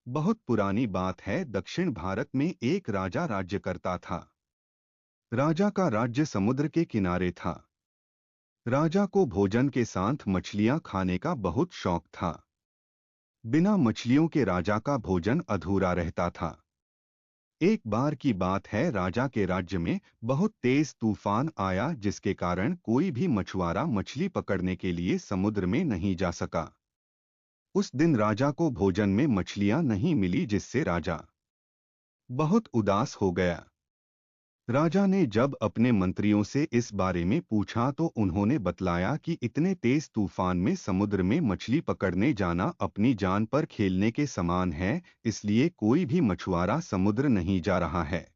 बहुत पुरानी बात है। दक्षिण भारत में एक राजा राज्य करता था। राजा का राज्य समुद्र के किनारे था। राजा को भोजन के साथ मछलियां खाने का बहुत शौक था। बिना मछलियों के राजा का भोजन अधूरा रहता था। एक बार की बात है, राजा के राज्य में बहुत तेज तूफान आया, जिसके कारण कोई भी मछुआरा मछली पकड़ने के लिए समुद्र में नहीं जा सका। उस दिन राजा को भोजन में मछलियां नहीं मिली, जिससे राजा बहुत उदास हो गया। राजा ने जब अपने मंत्रियों से इस बारे में पूछा तो उन्होंने बतलाया कि इतने तेज तूफान में समुद्र में मछली पकड़ने जाना अपनी जान पर खेलने के समान है, इसलिए कोई भी मछुआरा समुद्र नहीं जा रहा है।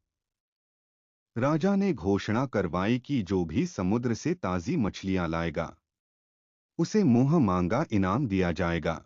राजा ने घोषणा करवाई कि जो भी समुद्र से ताजी मछलियां लाएगा उसे मुंह मांगा इनाम दिया जाएगा।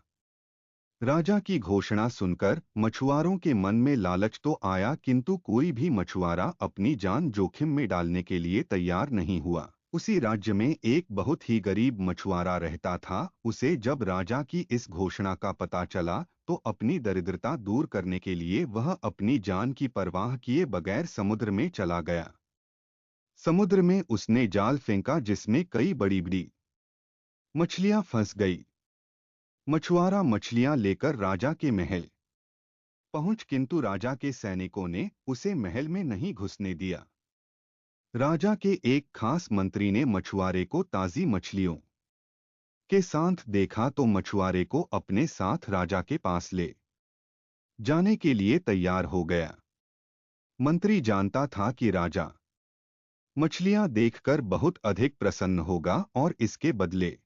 राजा की घोषणा सुनकर मछुआरों के मन में लालच तो आया, किंतु कोई भी मछुआरा अपनी जान जोखिम में डालने के लिए तैयार नहीं हुआ। उसी राज्य में एक बहुत ही गरीब मछुआरा रहता था। उसे जब राजा की इस घोषणा का पता चला तो अपनी दरिद्रता दूर करने के लिए वह अपनी जान की परवाह किए बगैर समुद्र में चला गया। समुद्र में उसने जाल फेंका, जिसमें कई बड़ी बड़ी मछलियां फंस गई। मछुआरा मछलियां लेकर राजा के महल पहुंच, किंतु राजा के सैनिकों ने उसे महल में नहीं घुसने दिया। राजा के एक खास मंत्री ने मछुआरे को ताजी मछलियों के साथ देखा तो मछुआरे को अपने साथ राजा के पास ले जाने के लिए तैयार हो गया। मंत्री जानता था कि राजा मछलियां देखकर बहुत अधिक प्रसन्न होगा और इसके बदले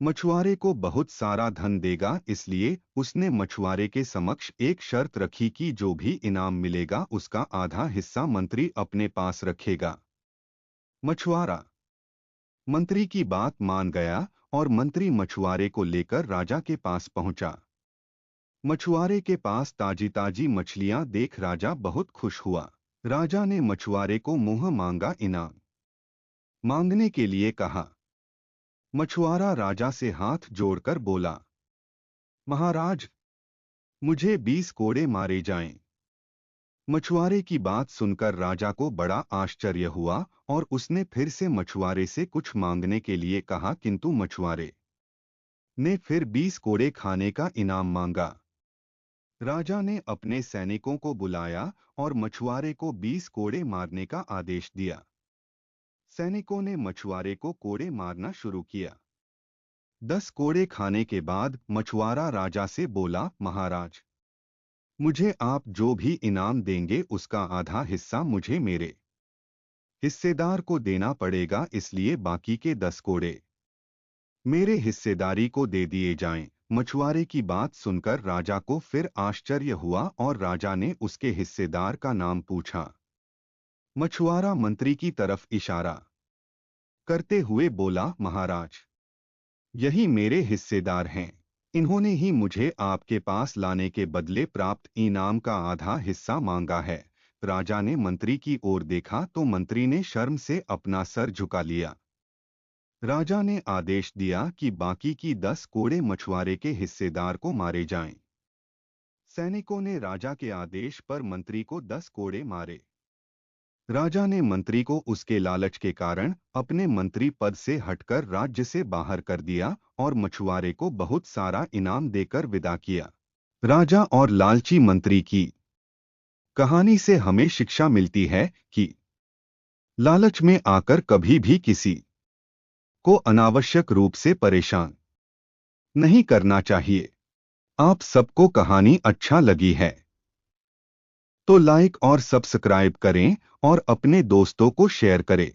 मछुआरे को बहुत सारा धन देगा, इसलिए उसने मछुआरे के समक्ष एक शर्त रखी कि जो भी इनाम मिलेगा उसका आधा हिस्सा मंत्री अपने पास रखेगा। मछुआरा मंत्री की बात मान गया और मंत्री मछुआरे को लेकर राजा के पास पहुंचा। मछुआरे के पास ताजी ताजी मछलियां देख राजा बहुत खुश हुआ। राजा ने मछुआरे को मुंह मांगा इनाम मांगने के लिए कहा। मछुआरा राजा से हाथ जोड़कर बोला, महाराज, मुझे 20 कोड़े मारे जाएं। मछुआरे की बात सुनकर राजा को बड़ा आश्चर्य हुआ और उसने फिर से मछुआरे से कुछ मांगने के लिए कहा, किंतु मछुआरे ने फिर 20 कोड़े खाने का इनाम मांगा। राजा ने अपने सैनिकों को बुलाया और मछुआरे को 20 कोड़े मारने का आदेश दिया। सैनिकों ने मछुआरे को कोड़े मारना शुरू किया। 10 कोड़े खाने के बाद मछुआरा राजा से बोला, महाराज, मुझे आप जो भी इनाम देंगे उसका आधा हिस्सा मुझे मेरे हिस्सेदार को देना पड़ेगा, इसलिए बाकी के 10 कोड़े मेरे हिस्सेदारी को दे दिए जाएं। मछुआरे की बात सुनकर राजा को फिर आश्चर्य हुआ और राजा ने उसके हिस्सेदार का नाम पूछा। मछुआरा मंत्री की तरफ इशारा करते हुए बोला, महाराज, यही मेरे हिस्सेदार हैं। इन्होंने ही मुझे आपके पास लाने के बदले प्राप्त इनाम का आधा हिस्सा मांगा है। राजा ने मंत्री की ओर देखा तो मंत्री ने शर्म से अपना सर झुका लिया। राजा ने आदेश दिया कि बाकी की 10 कोड़े मछुआरे के हिस्सेदार को मारे जाएं। सैनिकों ने राजा के आदेश पर मंत्री को 10 कोड़े मारे। राजा ने मंत्री को उसके लालच के कारण अपने मंत्री पद से हटकर राज्य से बाहर कर दिया और मछुआरे को बहुत सारा इनाम देकर विदा किया। राजा और लालची मंत्री की कहानी से हमें शिक्षा मिलती है कि लालच में आकर कभी भी किसी को अनावश्यक रूप से परेशान नहीं करना चाहिए। आप सबको कहानी अच्छा लगी है तो लाइक और सब्सक्राइब करें और अपने दोस्तों को शेयर करें।